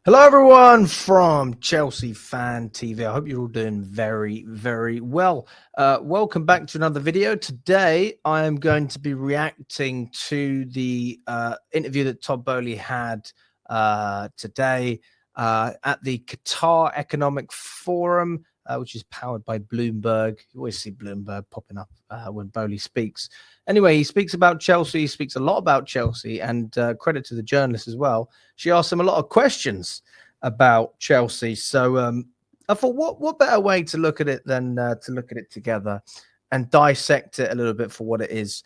Hello, everyone from Chelsea Fan TV. I hope you're all doing very, very well. Welcome back to another video. Today, I am going to be reacting to the interview that Todd Boehly had today at the Qatar Economic Forum, which is powered by Bloomberg. You always see Bloomberg popping up when Boehly speaks. Anyway, he speaks about Chelsea. He speaks a lot about Chelsea, and credit to the journalist as well. She asked him a lot of questions about Chelsea. So I thought, what better way to look at it than to look at it together and dissect it a little bit for what it is.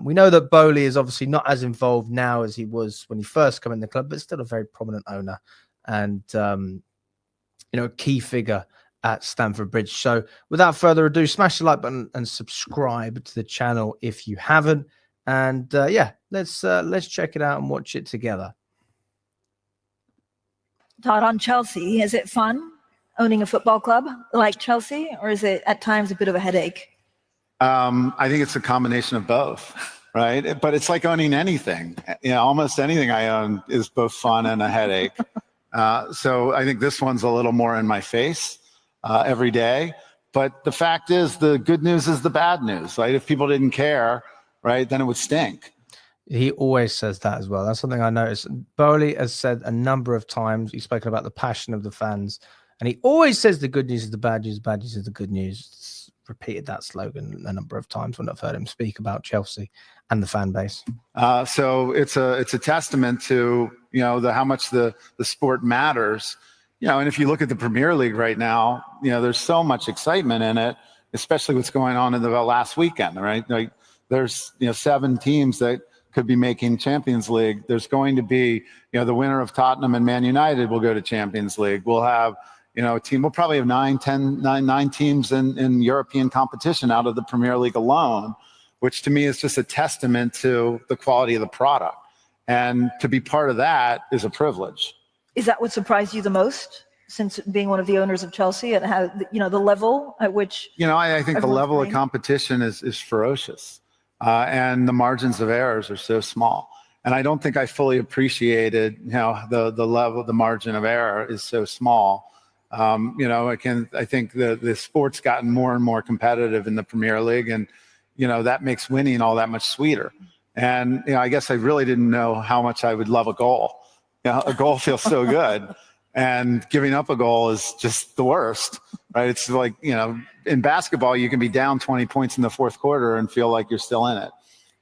We know that Boehly is obviously not as involved now as he was when he first came in the club, but still a very prominent owner and a key figure at Stamford Bridge. So without further ado, smash the like button and subscribe to the channel if you haven't. And yeah, let's check it out and watch it together. Todd, on Chelsea, is it fun owning a football club like Chelsea, or is it at times a bit of a headache? I think it's a combination of both, right? But it's like owning anything. Almost anything I own is both fun and a headache. So I think this one's a little more in my face every day. But the fact is, the good news is the bad news, right? If people didn't care, right, then it would stink. He always says that as well. That's something I noticed. Boehly has said a number of times. He's spoken about the passion of the fans, and he always says the good news is the bad news, the bad news is the good news. It's repeated that slogan a number of times when I've heard him speak about Chelsea and the fan base. So it's a testament to how much the sport matters. And if you look at the Premier League right now, there's so much excitement in it, especially what's going on in the last weekend, right? Like there's 7 teams that could be making Champions League. There's going to be, the winner of Tottenham and Man United will go to Champions League. We'll have, a team. We'll probably have 9 teams in European competition out of the Premier League alone, which to me is just a testament to the quality of the product. And to be part of that is a privilege. Is that what surprised you the most, since being one of the owners of Chelsea, and how the level at which I think the level of competition is ferocious. And the margins of errors are so small. And I don't think I fully appreciated the level, the margin of error is so small. I think the sport's gotten more and more competitive in the Premier League, and that makes winning all that much sweeter. And I guess I really didn't know how much I would love a goal. A goal feels so good. And giving up a goal is just the worst, right? It's like, in basketball, you can be down 20 points in the fourth quarter and feel like you're still in it.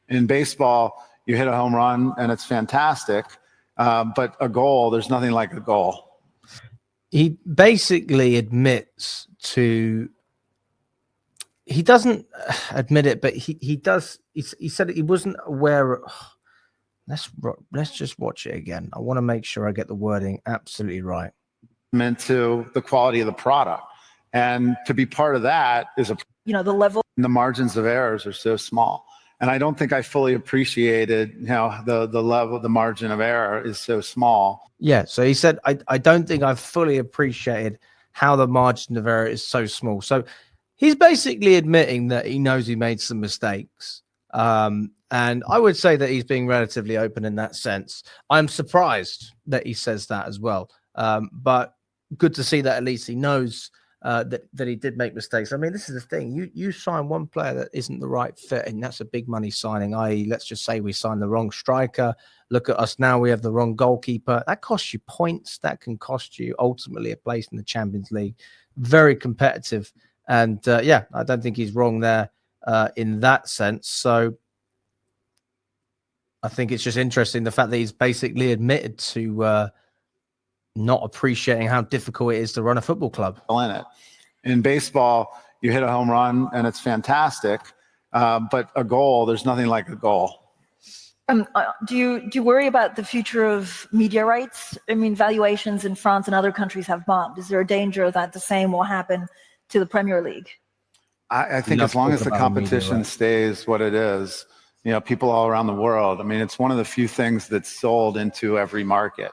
In baseball, you hit a home run and it's fantastic. But a goal, there's nothing like a goal. He basically admits to, he doesn't admit it, but he does. He said he wasn't aware of, let's just watch it again. I want to make sure I get the wording absolutely right. Meant to the quality of the product, and to be part of that is the level. The margins of errors are so small, and I don't think I fully appreciated the level, the margin of error is so small. Yeah. So he said, I don't think I've fully appreciated how the margin of error is so small. So he's basically admitting that he knows he made some mistakes. And I would say that he's being relatively open in that sense. I'm surprised that he says that as well. But good to see that at least he knows that he did make mistakes. I mean, this is the thing. You sign one player that isn't the right fit, and that's a big money signing, i.e. let's just say we signed the wrong striker. Look at us now. We have the wrong goalkeeper. That costs you points. That can cost you ultimately a place in the Champions League. Very competitive. And yeah, I don't think he's wrong there in that sense. So I think it's just interesting the fact that he's basically admitted to not appreciating how difficult it is to run a football club. In it, in baseball, you hit a home run and it's fantastic, but a goal, there's nothing like a goal. Do you worry about the future of media rights? I mean, valuations in France and other countries have bombed. Is there a danger that the same will happen to the Premier League? I think as long as the competition stays what it is, people all around the world. I mean, it's one of the few things that's sold into every market,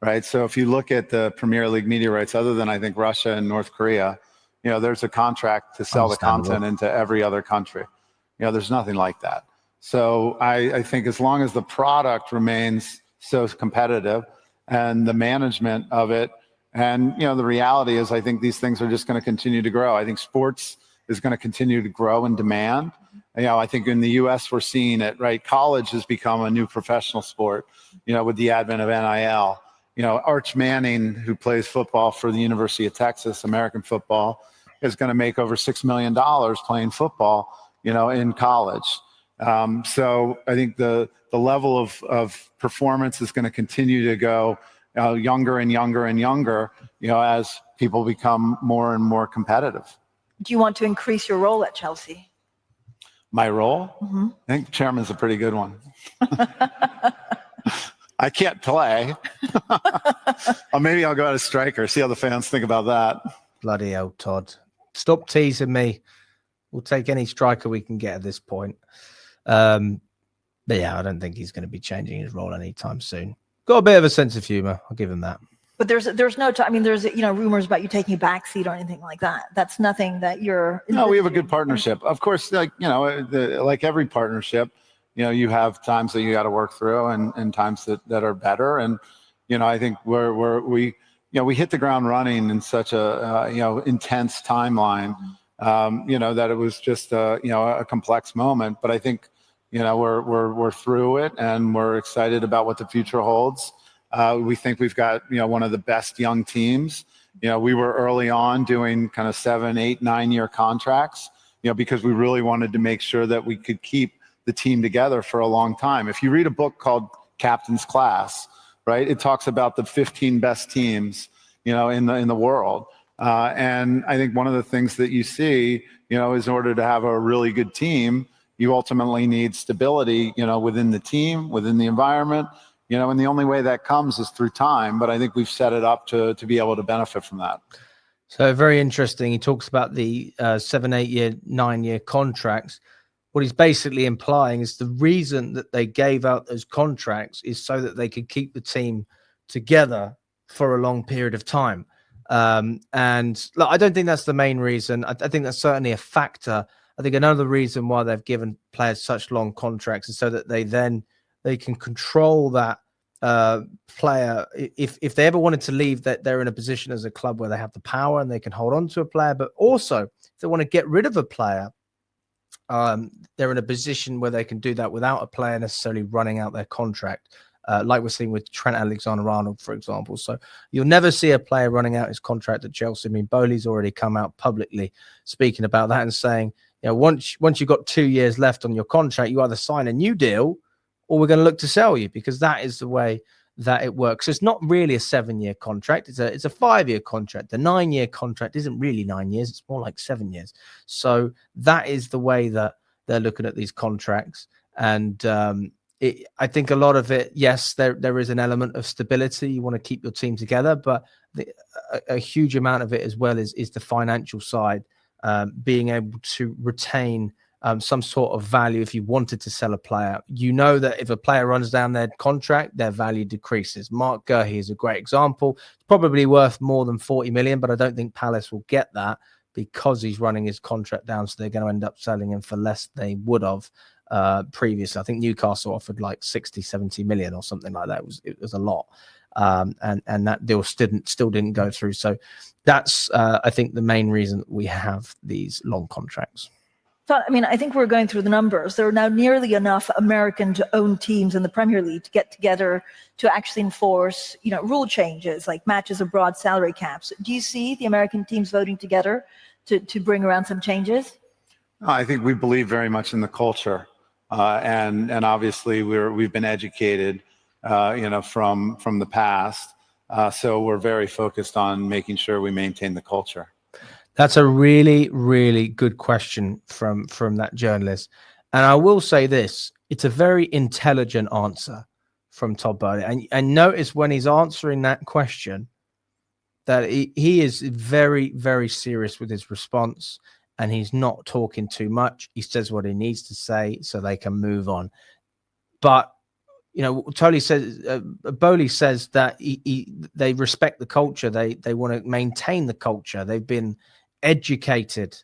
right? So if you look at the Premier League media rights, other than I think Russia and North Korea, there's a contract to sell the content into every other country. There's nothing like that. So I think as long as the product remains so competitive, and the management of it. And, the reality is I think these things are just going to continue to grow. I think sports is going to continue to grow in demand. I think in the US we're seeing it, right? College has become a new professional sport, with the advent of NIL. Arch Manning, who plays football for the University of Texas, American football, is going to make over $6 million playing football, in college. So I think the level of performance is going to continue to go younger and younger and younger, as people become more and more competitive. Do you want to increase your role at Chelsea? My role? Mm-hmm. I think chairman's a pretty good one. I can't play. Or maybe I'll go out as striker, see how the fans think about that. Bloody hell, Todd. Stop teasing me. We'll take any striker we can get at this point. But yeah, I don't think he's going to be changing his role anytime soon. Got a bit of a sense of humor. I'll give him that. But there's no I mean, there's rumors about you taking a back seat or anything like that. That's nothing that you're. No, we have a good partnership. Of course, like like every partnership, you have times that you got to work through and times that are better. And I think we hit the ground running in such a intense timeline. That it was just a complex moment. But I think we're through it and we're excited about what the future holds. We think we've got one of the best young teams. We were early on doing kind of 7, 8, 9-year contracts, because we really wanted to make sure that we could keep the team together for a long time. If you read a book called Captain's Class, right, it talks about the 15 best teams in the world. And I think one of the things that you see, is in order to have a really good team, you ultimately need stability, within the team, within the environment, and the only way that comes is through time. But I think we've set it up to be able to benefit from that. So very interesting. He talks about the 7, 8 year, 9-year contracts. What he's basically implying is the reason that they gave out those contracts is so that they could keep the team together for a long period of time. And look, I don't think that's the main reason. I think that's certainly a factor. I think another reason why they've given players such long contracts is so that they can control that player. If they ever wanted to leave, that they're in a position as a club where they have the power and they can hold on to a player. But also, if they want to get rid of a player, they're in a position where they can do that without a player necessarily running out their contract. Like we're seeing with Trent Alexander-Arnold, for example. So you'll never see a player running out his contract at Chelsea. I mean, Boehly's already come out publicly speaking about that and saying, once you've got 2 years left on your contract, you either sign a new deal or we're going to look to sell you, because that is the way that it works. So it's not really a 7-year contract. It's a 5-year contract. The 9-year contract isn't really 9 years. It's more like 7 years. So that is the way that they're looking at these contracts. And I think a lot of it, yes, there is an element of stability. You want to keep your team together, but a huge amount of it as well is the financial side, being able to retain some sort of value. If you wanted to sell a player, that if a player runs down their contract, their value decreases. Mark Gurhey is a great example. It's probably worth more than 40 million, but I don't think Palace will get that because he's running his contract down. So they're going to end up selling him for less than they would have previously. I think Newcastle offered like 60, 70 million or something like that. It was a lot. And that deal still didn't go through. So that's, I think, the main reason we have these long contracts. So, I mean, I think we're going through the numbers. There are now nearly enough American-owned teams in the Premier League to get together to actually enforce, rule changes like matches abroad, salary caps. Do you see the American teams voting together to bring around some changes? I think we believe very much in the culture, and obviously we've been educated, from the past. So we're very focused on making sure we maintain the culture. That's a really, really good question from that journalist. And I will say this, it's a very intelligent answer from Todd Boehly. And notice when he's answering that question that he is very, very serious with his response, and he's not talking too much. He says what he needs to say so they can move on. But Boehly says that they respect the culture. They want to maintain the culture. They've been educated,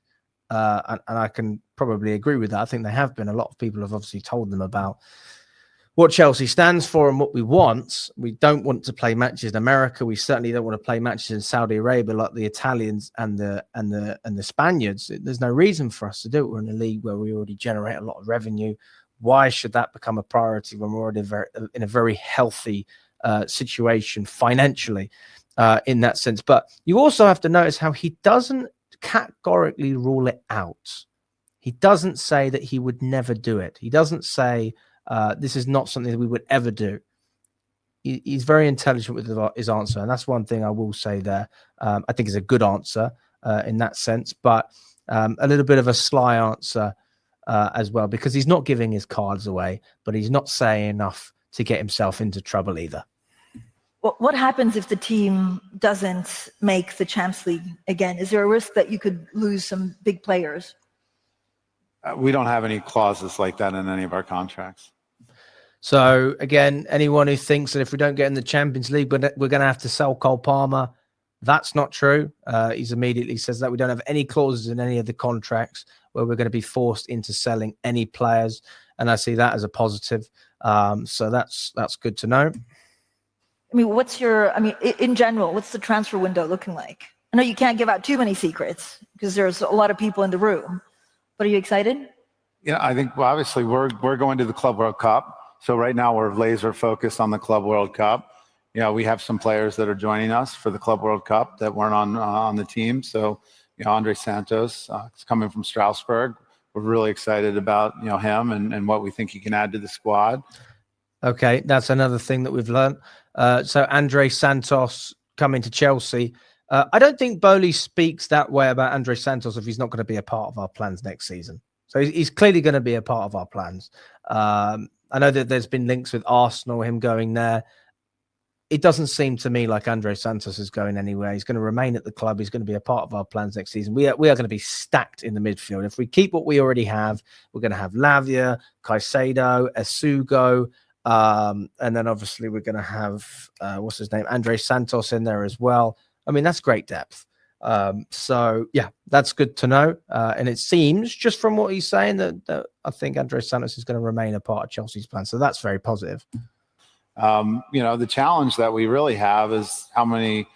and I can probably agree with that. I think they have been. A lot of people have obviously told them about what Chelsea stands for and what we want. We don't want to play matches in America. We certainly don't want to play matches in Saudi Arabia like the Italians and the Spaniards. There's no reason for us to do it. We're in a league where we already generate a lot of revenue. Why should that become a priority when we're already in a very healthy situation financially in that sense? But you also have to notice how he doesn't categorically rule it out. He doesn't say that he would never do it. He doesn't say this is not something that we would ever do. He's very intelligent with his answer, and that's one thing I will say there. I think is a good answer in that sense, but a little bit of a sly answer as well, because he's not giving his cards away, but he's not saying enough to get himself into trouble either. What happens if the team doesn't make the Champions League again? Is there a risk that you could lose some big players? We don't have any clauses like that in any of our contracts. So again, anyone who thinks that if we don't get in the Champions League, we're going to have to sell Cole Palmer, that's not true. He's immediately says that we don't have any clauses in any of the contracts where we're going to be forced into selling any players, and I see that as a positive. So that's good to know. I mean, in general, what's the transfer window looking like? I know you can't give out too many secrets because there's a lot of people in the room, but are you excited? Yeah, I think obviously we're going to the Club World Cup. So right now we're laser focused on the Club World Cup. You know, we have some players that are joining us for the Club World Cup that weren't on the team. So, you know, Andre Santos is coming from Strasbourg. We're really excited about, you know, him and what we think he can add to the squad. Okay, that's another thing that we've learned. So Andre Santos coming to Chelsea. I don't think Boehly speaks that way about Andre Santos if he's not going to be a part of our plans next season. So he's clearly going to be a part of our plans. I know that there's been links with Arsenal, him going there. It doesn't seem to me like Andre Santos is going anywhere. He's going to remain at the club. He's going to be a part of our plans next season. We are going to be stacked in the midfield. If we keep what we already have, we're going to have Lavia, Caicedo, Esugo, and then obviously we're going to have, what's his name, Andre Santos in there as well. I mean, that's great depth. So, yeah, that's good to know. And it seems, just from what he's saying, that I think Andre Santos is going to remain a part of Chelsea's plan. So that's very positive. You know, the challenge that we really have is how many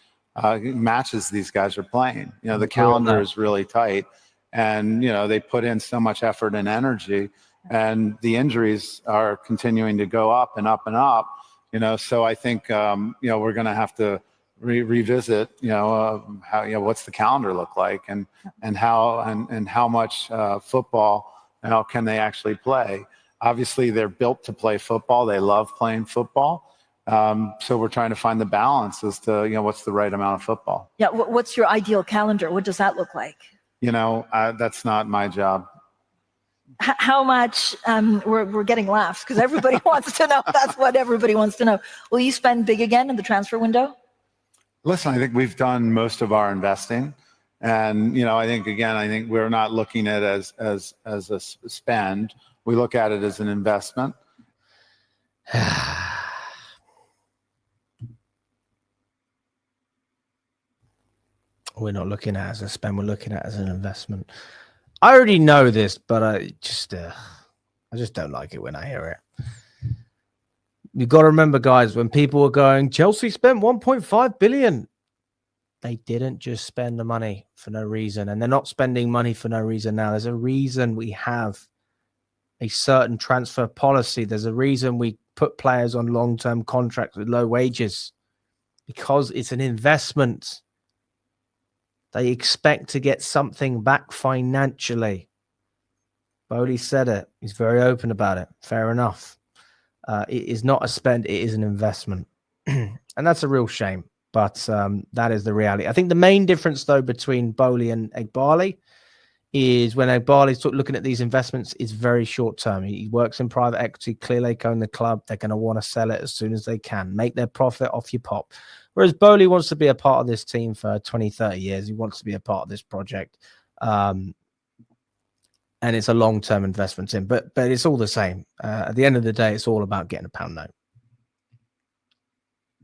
matches these guys are playing. You know, the calendar is really tight, and, you know, they put in so much effort and energy, and the injuries are continuing to go up and up and up, you know. So I think, you know, we're going to have to revisit, you know, how, you know, what's the calendar look like, and how much football, you know, can they actually play. Obviously, they're built to play football. They love playing football. So we're trying to find the balance as to, you know, what's the right amount of football. Yeah. What's your ideal calendar? What does that look like? You know, that's not my job. How much? We're getting laughs because everybody wants to know. That's what everybody wants to know. Will you spend big again in the transfer window? Listen, I think we've done most of our investing. And, you know, I think we're not looking at it as a spend. We look at it as an investment. We're not looking at it as a spend. We're looking at it as an investment. I already know this, but I just don't like it when I hear it. You've got to remember, guys, when people are going, Chelsea spent 1.5 billion. They didn't just spend the money for no reason, and they're not spending money for no reason now. There's a reason we have a certain transfer policy. There's a reason we put players on long-term contracts with low wages, because it's an investment. They expect to get something back financially. Boehly said it. He's very open about it. Fair enough. It is not a spend. It is an investment. And that's a real shame. But that is the reality. I think the main difference, though, between Boehly and Eghbali is when Eghbali's looking at these investments, it's very short term. He works in private equity. Clearly, own the club. They're going to want to sell it as soon as they can. Make their profit off your pop. Whereas Boehly wants to be a part of this team for 20, 30 years. He wants to be a part of this project. And it's a long-term investment in. But it's all the same. At the end of the day, it's all about getting a pound note.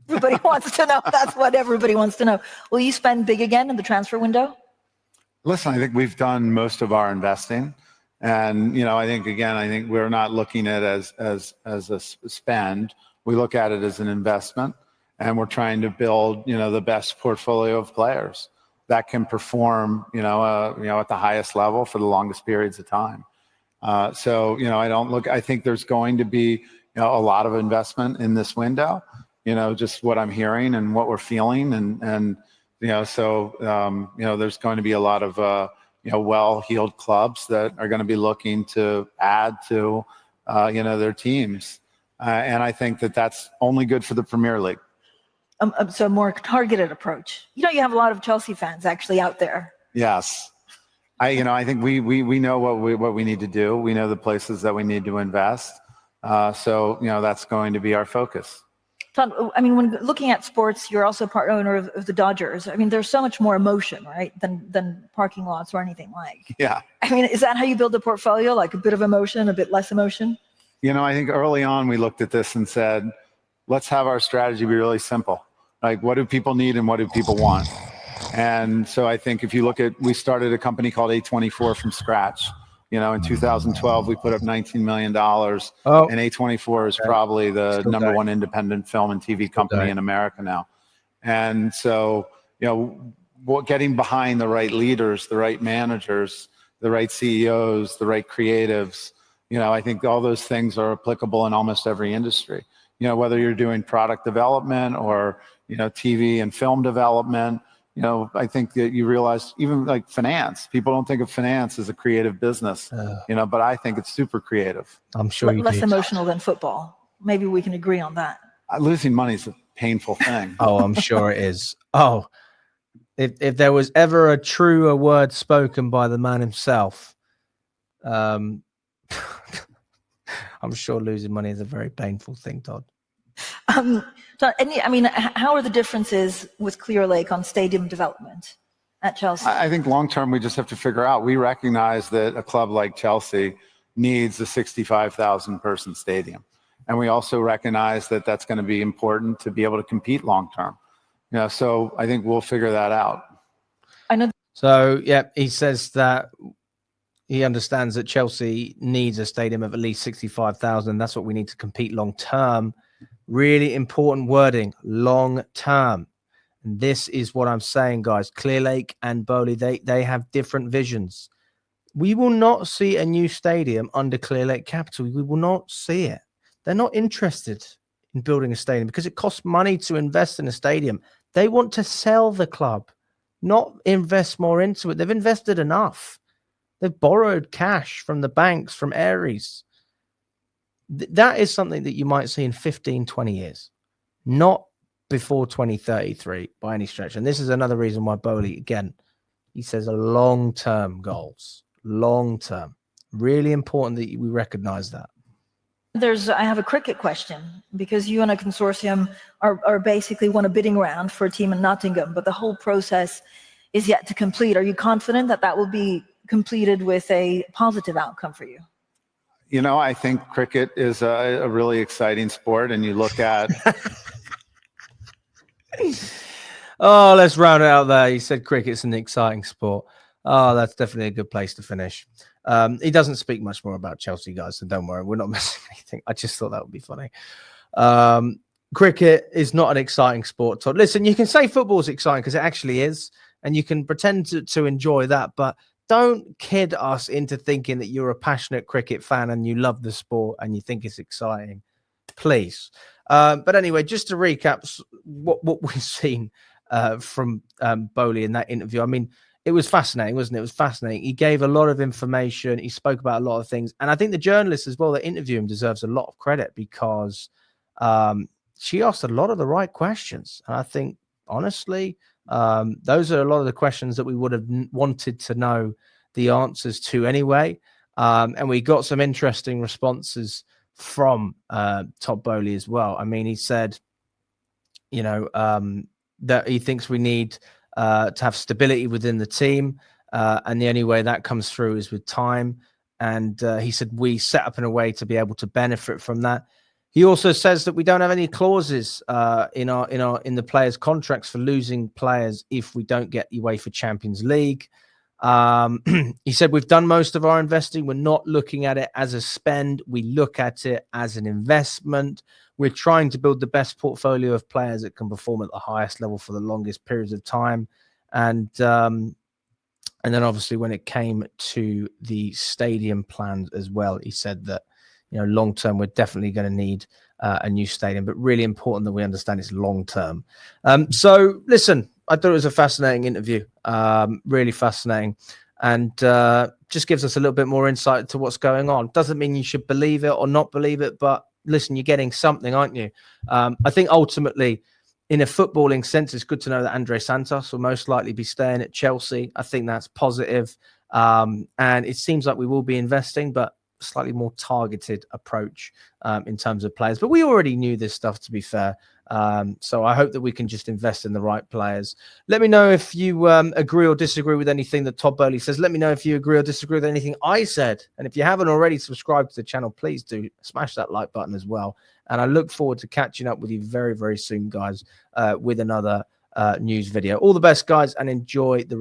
Everybody wants to know. That's what everybody wants to know. Will you spend big again in the transfer window? Listen, I think we've done most of our investing. And, I think, again, we're not looking at it as a spend. We look at it as an investment, and we're trying to build, the best portfolio of players that can perform, at the highest level for the longest periods of time. So, I think there's going to be, a lot of investment in this window, just what I'm hearing and what we're feeling. And there's going to be a lot of, well-heeled clubs that are going to be looking to add to, their teams. And I think that that's only good for the Premier League. So a more targeted approach. You have a lot of Chelsea fans actually out there. Yes. I think we know what we need to do. We know the places that we need to invest. So that's going to be our focus. Todd, when looking at sports, you're also part owner of the Dodgers. There's so much more emotion, right, than parking lots or anything like. Yeah. Is that how you build a portfolio, like a bit of emotion, a bit less emotion? I think early on we looked at this and said, let's have our strategy be really simple. Like, what do people need and what do people want? And so I think if you look at, we started a company called A24 from scratch. In 2012, we put up $19 million. And A24 is probably the number one independent film and TV company in America now. And so, getting behind the right leaders, the right managers, the right CEOs, the right creatives, I think all those things are applicable in almost every industry. Whether you're doing product development or, TV and film development, I think that you realize even like finance, people don't think of finance as a creative business, but I think it's super creative. I'm sure you less emotional than football. Maybe we can agree on that. Losing money is a painful thing. Oh, I'm sure it is. Oh, if there was ever a truer word spoken by the man himself, I'm sure losing money is a very painful thing, Todd. So, how are the differences with Clear Lake on stadium development at Chelsea? I think long-term, we just have to figure out. We recognize that a club like Chelsea needs a 65,000 person stadium. And we also recognize that that's going to be important to be able to compete long-term. So I think we'll figure that out. I know. So, yeah, he says that he understands that Chelsea needs a stadium of at least 65,000. That's what we need to compete long-term. Really important wording, long-term. And this is what I'm saying, guys. Clearlake and Boehly, they have different visions. We will not see a new stadium under Clearlake Capital. We will not see it. They're not interested in building a stadium because it costs money to invest in a stadium. They want to sell the club, not invest more into it. They've invested enough. They've borrowed cash from the banks, from Ares. That is something that you might see in 15, 20 years, not before 2033 by any stretch. And this is another reason why Boehly, again, he says a long-term goals, long-term. Really important that we recognize that. I have a cricket question, because you and a consortium are basically won a bidding round for a team in Nottingham, but the whole process is yet to complete. Are you confident that will be completed with a positive outcome for you? I think cricket is a really exciting sport, and you look at... Oh, let's round it out there. He said cricket's an exciting sport. Oh, that's definitely a good place to finish. He doesn't speak much more about Chelsea, guys, so don't worry. We're not missing anything. I just thought that would be funny. Cricket is not an exciting sport, Todd. Listen, you can say football is exciting because it actually is, and you can pretend to enjoy that, but don't kid us into thinking that you're a passionate cricket fan and you love the sport and you think it's exciting. Please. But anyway, just to recap what we've seen from Boehly in that interview. It was fascinating, wasn't it? It was fascinating. He gave a lot of information. He spoke about a lot of things. And I think the journalist as well that interviewed him deserves a lot of credit, because she asked a lot of the right questions. And I think, honestly, those are a lot of the questions that we would have wanted to know the answers to anyway. And we got some interesting responses from Todd Boehly as well. He said, that he thinks we need to have stability within the team. And the only way that comes through is with time. And he said, we set up in a way to be able to benefit from that. He also says that we don't have any clauses in the players' contracts for losing players if we don't get UEFA Champions League. He said, we've done most of our investing. We're not looking at it as a spend. We look at it as an investment. We're trying to build the best portfolio of players that can perform at the highest level for the longest periods of time. And then obviously when it came to the stadium plans as well, he said that, long term, we're definitely going to need a new stadium, but really important that we understand it's long term. So listen, I thought it was a fascinating interview, really fascinating, and just gives us a little bit more insight to what's going on. Doesn't mean you should believe it or not believe it, but listen, you're getting something, aren't you? I think ultimately, in a footballing sense, it's good to know that Andre Santos will most likely be staying at Chelsea. I think that's positive. And it seems like we will be investing, but slightly more targeted approach in terms of players. But we already knew this stuff, to be fair. So I hope that we can just invest in the right players. Let me know if you agree or disagree with anything that Todd Boehly says. Let me know if you agree or disagree with anything I said. And if you haven't already subscribed to the channel, please do smash that like button as well. And I look forward to catching up with you very, very soon, guys, with another news video. All the best, guys, and enjoy the rest.